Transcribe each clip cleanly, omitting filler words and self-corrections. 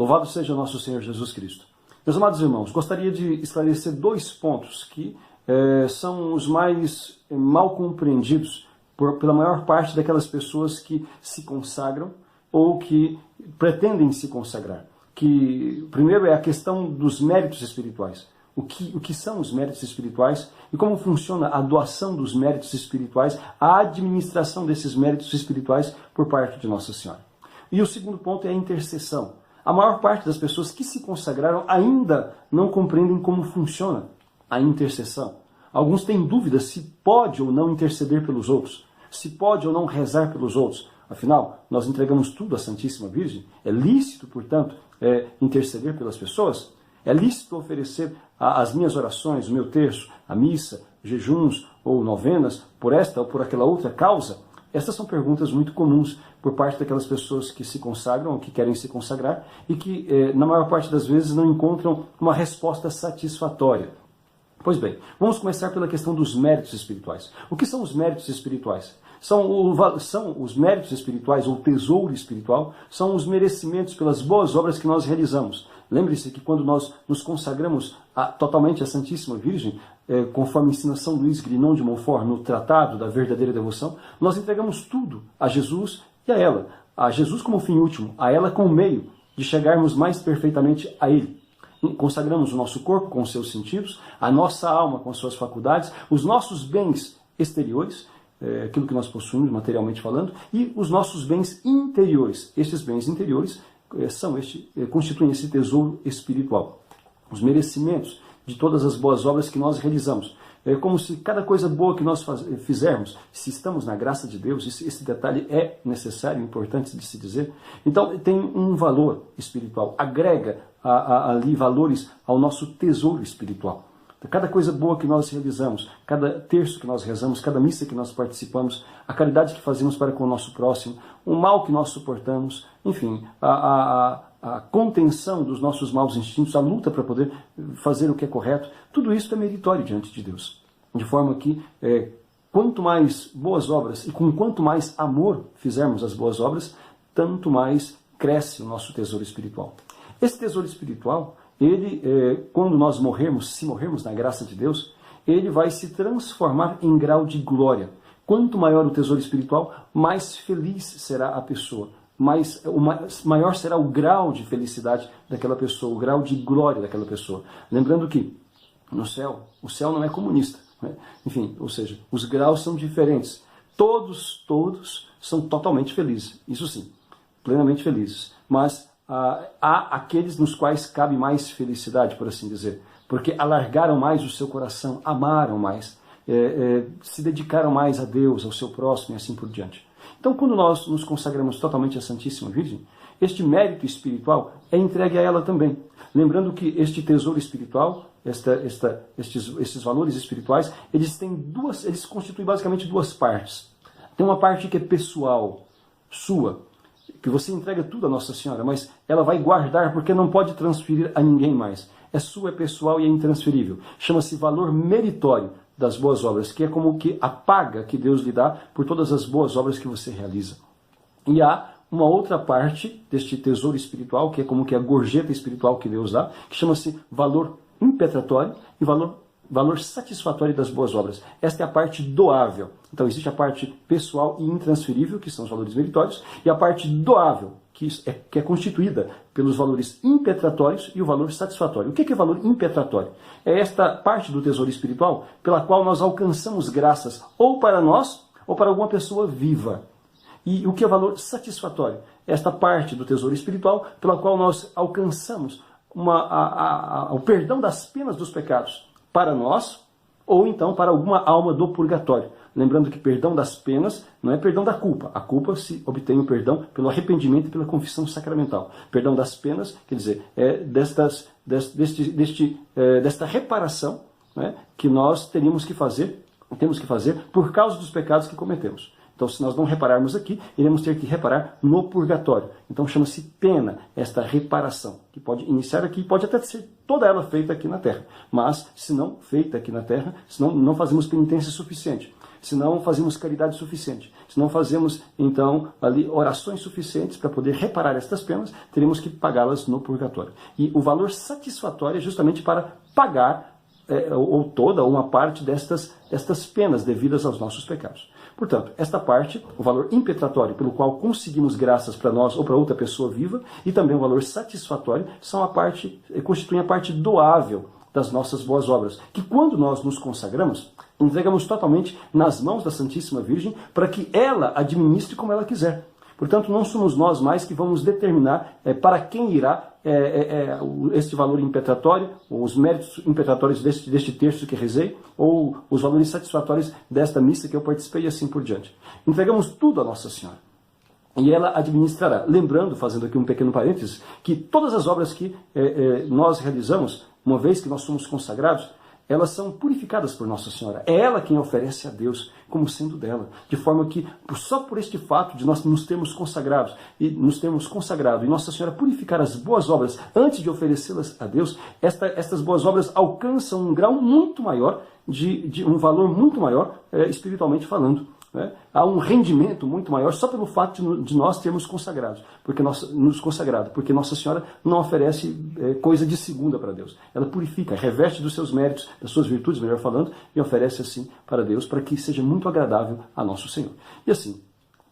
Louvado seja nosso Senhor Jesus Cristo. Meus amados irmãos, gostaria de esclarecer dois pontos que são os mais mal compreendidos pela maior parte daquelas pessoas que se consagram ou que pretendem se consagrar. Que, primeiro, é a questão dos méritos espirituais. O que são os méritos espirituais e como funciona a doação dos méritos espirituais, a administração desses méritos espirituais por parte de Nossa Senhora. E o segundo ponto é a intercessão. A maior parte das pessoas que se consagraram ainda não compreendem como funciona a intercessão. Alguns têm dúvidas se pode ou não interceder pelos outros, se pode ou não rezar pelos outros. Afinal, nós entregamos tudo à Santíssima Virgem. É lícito, portanto, interceder pelas pessoas? É lícito oferecer as minhas orações, o meu terço, a missa, jejuns ou novenas por esta ou por aquela outra causa? Essas são perguntas muito comuns por parte daquelas pessoas que se consagram ou que querem se consagrar e que, na maior parte das vezes, não encontram uma resposta satisfatória. Pois bem, vamos começar pela questão dos méritos espirituais. O que são os méritos espirituais? São os méritos espirituais, ou tesouro espiritual, são os merecimentos pelas boas obras que nós realizamos. Lembre-se que quando nós nos consagramos totalmente à Santíssima Virgem, conforme ensina São Luís Grignon de Montfort no Tratado da Verdadeira Devoção, nós entregamos tudo a Jesus e a ela. A Jesus como fim último, a ela como meio de chegarmos mais perfeitamente a Ele. Consagramos o nosso corpo com os seus sentidos, a nossa alma com as suas faculdades, os nossos bens exteriores, aquilo que nós possuímos materialmente falando, e os nossos bens interiores. Estes bens interiores constituem esse tesouro espiritual. Os merecimentos de todas as boas obras que nós realizamos. É como se cada coisa boa que nós fizermos, se estamos na graça de Deus, esse detalhe é necessário, importante de se dizer, então tem um valor espiritual, agrega ali valores ao nosso tesouro espiritual. Cada coisa boa que nós realizamos, cada terço que nós rezamos, cada missa que nós participamos, a caridade que fazemos para com o nosso próximo, o mal que nós suportamos, enfim, a contenção dos nossos maus instintos, a luta para poder fazer o que é correto, tudo isso é meritório diante de Deus. De forma que, quanto mais boas obras e com quanto mais amor fizermos as boas obras, tanto mais cresce o nosso tesouro espiritual. Esse tesouro espiritual, ele, quando nós morrermos, se morrermos na graça de Deus, ele vai se transformar em grau de glória. Quanto maior o tesouro espiritual, mais feliz será a pessoa. Maior será o grau de felicidade daquela pessoa, o grau de glória daquela pessoa. Lembrando que no céu, o céu não é comunista, né? Enfim, ou seja, os graus são diferentes. Todos são totalmente felizes, isso sim, plenamente felizes. Mas há aqueles nos quais cabe mais felicidade, por assim dizer, porque alargaram mais o seu coração, amaram mais, se dedicaram mais a Deus, ao seu próximo e assim por diante. Então, quando nós nos consagramos totalmente à Santíssima Virgem, este mérito espiritual é entregue a ela também. Lembrando que este tesouro espiritual, estes valores espirituais, eles constituem basicamente duas partes. Tem uma parte que é pessoal, sua, que você entrega tudo a Nossa Senhora, mas ela vai guardar porque não pode transferir a ninguém mais. É sua, é pessoal e é intransferível. Chama-se valor meritório das boas obras, que é como que a paga que Deus lhe dá por todas as boas obras que você realiza. E há uma outra parte deste tesouro espiritual, que é como que a gorjeta espiritual que Deus dá, que chama-se valor impetratório e valor satisfatório das boas obras. Esta é a parte doável. Então existe a parte pessoal e intransferível, que são os valores meritórios, e a parte doável, que é constituída pelos valores impetratórios e o valor satisfatório. O que é valor impetratório? É esta parte do tesouro espiritual pela qual nós alcançamos graças ou para nós ou para alguma pessoa viva. E o que é valor satisfatório? É esta parte do tesouro espiritual pela qual nós alcançamos o perdão das penas dos pecados para nós ou então para alguma alma do purgatório. Lembrando que perdão das penas não é perdão da culpa. A culpa se obtém o perdão pelo arrependimento e pela confissão sacramental. Perdão das penas, quer dizer, é desta reparação, né, que nós temos que fazer por causa dos pecados que cometemos. Então, se nós não repararmos aqui, iremos ter que reparar no purgatório. Então, chama-se pena esta reparação, que pode iniciar aqui, pode até ser toda ela feita aqui na Terra. Mas, se não feita aqui na Terra, senão não fazemos penitência suficiente. se não fazemos caridade suficiente, se não fazemos, então, ali orações suficientes para poder reparar estas penas, teremos que pagá-las no purgatório. E o valor satisfatório é justamente para pagar ou toda ou uma parte destas penas devidas aos nossos pecados. Portanto, esta parte, o valor impetratório pelo qual conseguimos graças para nós ou para outra pessoa viva, e também o valor satisfatório, constituem a parte doável das nossas boas obras, que quando nós nos consagramos, entregamos totalmente nas mãos da Santíssima Virgem para que ela administre como ela quiser. Portanto, não somos nós mais que vamos determinar para quem irá este valor impetratório, ou os méritos impetratórios deste terço que rezei, ou os valores satisfatórios desta missa que eu participei e assim por diante. Entregamos tudo a Nossa Senhora. E ela administrará. Lembrando, fazendo aqui um pequeno parênteses, que todas as obras que nós realizamos, uma vez que nós somos consagrados, elas são purificadas por Nossa Senhora. É ela quem oferece a Deus como sendo dela. De forma que, só por este fato de nós nos termos consagrado e Nossa Senhora purificar as boas obras antes de oferecê-las a Deus, estas boas obras alcançam um grau muito maior, de um valor muito maior, espiritualmente falando. Né? Há um rendimento muito maior só pelo fato de nós termos nos consagrado, porque Nossa Senhora não oferece coisa de segunda para Deus. Ela purifica, reveste dos seus méritos, das suas virtudes, melhor falando, e oferece assim para Deus, para que seja muito agradável a nosso Senhor. E assim,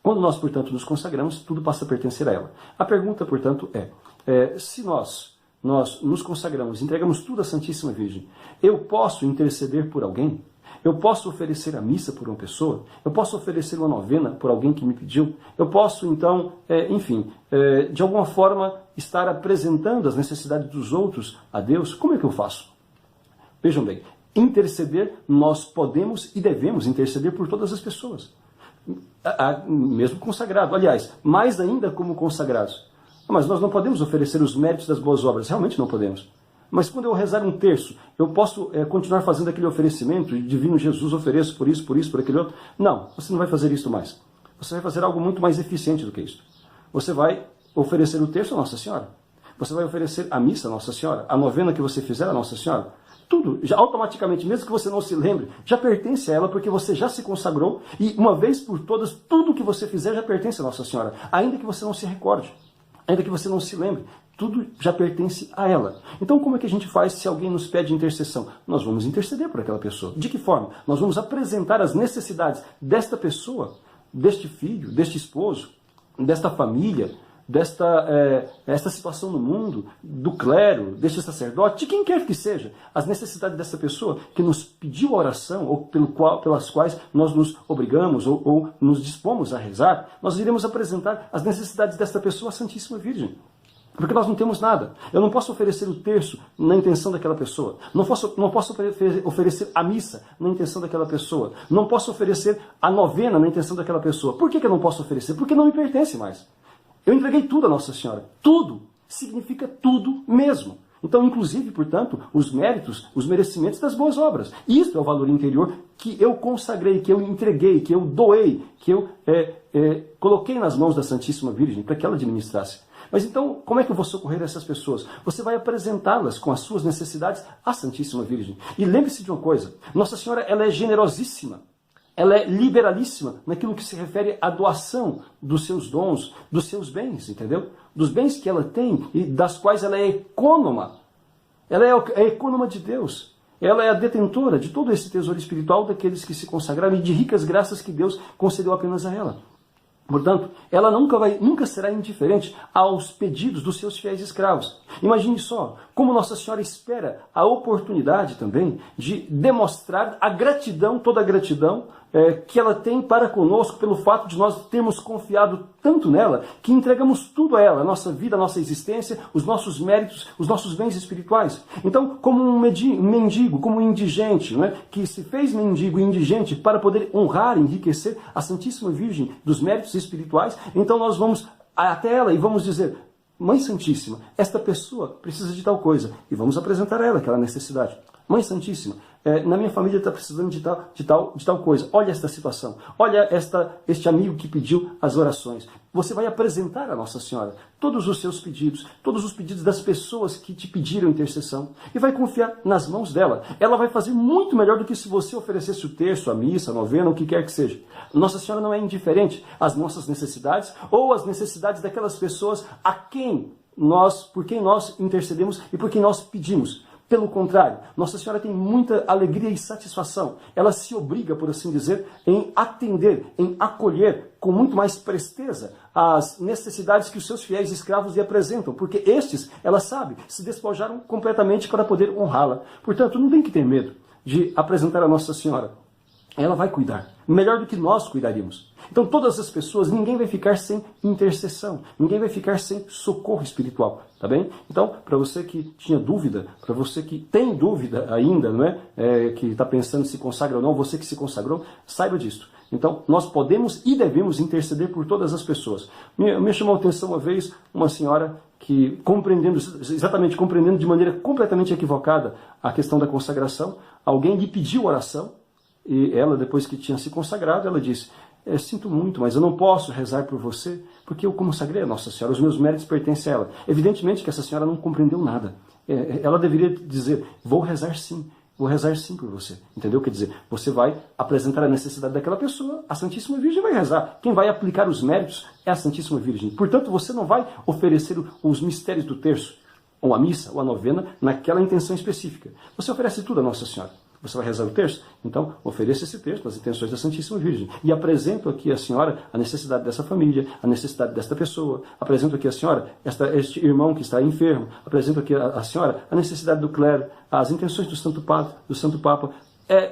quando nós, portanto, nos consagramos, tudo passa a pertencer a ela. A pergunta, portanto, se nós nos consagramos, entregamos tudo à Santíssima Virgem, eu posso interceder por alguém? Eu posso oferecer a missa por uma pessoa? Eu posso oferecer uma novena por alguém que me pediu? Eu posso, então, de alguma forma, estar apresentando as necessidades dos outros a Deus? Como é que eu faço? Vejam bem, interceder, nós podemos e devemos interceder por todas as pessoas. Mesmo consagrado. Aliás, mais ainda como consagrados. Mas nós não podemos oferecer os méritos das boas obras. Realmente não podemos. Mas quando eu rezar um terço, eu posso continuar fazendo aquele oferecimento, Divino Jesus, ofereço por isso, por aquele outro? Não, você não vai fazer isso mais. Você vai fazer algo muito mais eficiente do que isso. Você vai oferecer o terço a Nossa Senhora. Você vai oferecer a missa a Nossa Senhora, a novena que você fizer a Nossa Senhora. Tudo, já automaticamente, mesmo que você não se lembre, já pertence a ela, porque você já se consagrou, e uma vez por todas, tudo que você fizer já pertence a Nossa Senhora, ainda que você não se recorde, ainda que você não se lembre. Tudo já pertence a ela. Então, como é que a gente faz se alguém nos pede intercessão? Nós vamos interceder por aquela pessoa. De que forma? Nós vamos apresentar as necessidades desta pessoa, deste filho, deste esposo, desta família, desta situação no mundo, do clero, deste sacerdote, de quem quer que seja, as necessidades dessa pessoa que nos pediu a oração, ou pelas quais nós nos obrigamos ou nos dispomos a rezar, nós iremos apresentar as necessidades desta pessoa à Santíssima Virgem. Porque nós não temos nada. Eu não posso oferecer o terço na intenção daquela pessoa. Não posso oferecer a missa na intenção daquela pessoa. Não posso oferecer a novena na intenção daquela pessoa. Por que eu não posso oferecer? Porque não me pertence mais. Eu entreguei tudo a Nossa Senhora. Tudo. Significa tudo mesmo. Então, inclusive, portanto, os méritos, os merecimentos das boas obras. Isto é o valor interior que eu consagrei, que eu entreguei, que eu doei, que eu coloquei nas mãos da Santíssima Virgem para que ela administrasse. Mas então, como é que eu vou socorrer essas pessoas? Você vai apresentá-las com as suas necessidades à Santíssima Virgem. E lembre-se de uma coisa, Nossa Senhora ela é generosíssima, ela é liberalíssima naquilo que se refere à doação dos seus dons, dos seus bens, entendeu? Dos bens que ela tem e das quais ela é ecônoma. Ela é a ecônoma de Deus. Ela é a detentora de todo esse tesouro espiritual daqueles que se consagraram e de ricas graças que Deus concedeu apenas a ela. Portanto, ela nunca será indiferente aos pedidos dos seus fiéis escravos. Imagine só, como Nossa Senhora espera a oportunidade também de demonstrar a gratidão, toda a gratidão que ela tem para conosco pelo fato de nós termos confiado tanto nela que entregamos tudo a ela, a nossa vida, a nossa existência, os nossos méritos, os nossos bens espirituais. Então, como um mendigo, como um indigente, não é? Que se fez mendigo e indigente para poder honrar e enriquecer a Santíssima Virgem dos méritos espirituais, então nós vamos até ela e vamos dizer: Mãe Santíssima, esta pessoa precisa de tal coisa, e vamos apresentar a ela aquela necessidade. Mãe Santíssima, na minha família está precisando de tal coisa. Olha esta situação. Olha este amigo que pediu as orações. Você vai apresentar a Nossa Senhora todos os seus pedidos, todos os pedidos das pessoas que te pediram intercessão, e vai confiar nas mãos dela. Ela vai fazer muito melhor do que se você oferecesse o terço, a missa, a novena, o que quer que seja. Nossa Senhora não é indiferente às nossas necessidades ou às necessidades daquelas pessoas por quem nós intercedemos e por quem nós pedimos. Pelo contrário, Nossa Senhora tem muita alegria e satisfação. Ela se obriga, por assim dizer, em atender, em acolher com muito mais presteza as necessidades que os seus fiéis escravos lhe apresentam, porque estes, ela sabe, se despojaram completamente para poder honrá-la. Portanto, não tem que ter medo de apresentar a Nossa Senhora. Ela vai cuidar, melhor do que nós cuidaríamos. Então todas as pessoas, ninguém vai ficar sem intercessão, ninguém vai ficar sem socorro espiritual, tá bem? Então, para você que tinha dúvida, para você que tem dúvida ainda, não é? Que está pensando se consagra ou não, você que se consagrou, saiba disto. Então, nós podemos e devemos interceder por todas as pessoas. Me chamou a atenção uma vez uma senhora que, compreendendo de maneira completamente equivocada a questão da consagração, alguém lhe pediu oração, e ela, depois que tinha se consagrado, ela disse: sinto muito, mas eu não posso rezar por você, porque eu consagrei a Nossa Senhora, os meus méritos pertencem a ela. Evidentemente que essa senhora não compreendeu nada. Ela deveria dizer: vou rezar sim por você. Entendeu? Quer dizer, você vai apresentar a necessidade daquela pessoa, a Santíssima Virgem vai rezar. Quem vai aplicar os méritos é a Santíssima Virgem. Portanto, você não vai oferecer os mistérios do terço, ou a missa, ou a novena, naquela intenção específica. Você oferece tudo a Nossa Senhora. Você vai rezar o terço? Então, ofereça esse terço nas intenções da Santíssima Virgem. E apresento aqui à senhora a necessidade dessa família, a necessidade desta pessoa. Apresento aqui à senhora este irmão que está enfermo. Apresento aqui à senhora a necessidade do clero, as intenções do Santo Papa.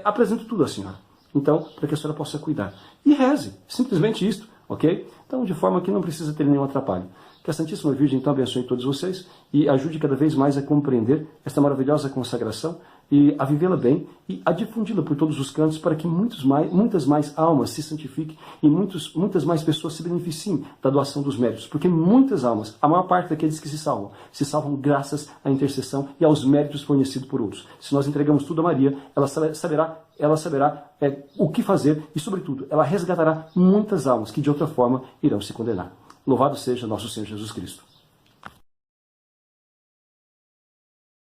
Apresento tudo à senhora. Então, para que a senhora possa cuidar. E reze. Simplesmente isto, ok? Então, de forma que não precisa ter nenhum atrapalho. Que a Santíssima Virgem então abençoe todos vocês e ajude cada vez mais a compreender esta maravilhosa consagração e a vivê-la bem e a difundi-la por todos os cantos para que muitas mais almas se santifiquem e muitas mais pessoas se beneficiem da doação dos méritos. Porque muitas almas, a maior parte daqueles que se salvam graças à intercessão e aos méritos fornecidos por outros. Se nós entregamos tudo a Maria, ela saberá o que fazer e, sobretudo, ela resgatará muitas almas que de outra forma irão se condenar. Louvado seja nosso Senhor Jesus Cristo.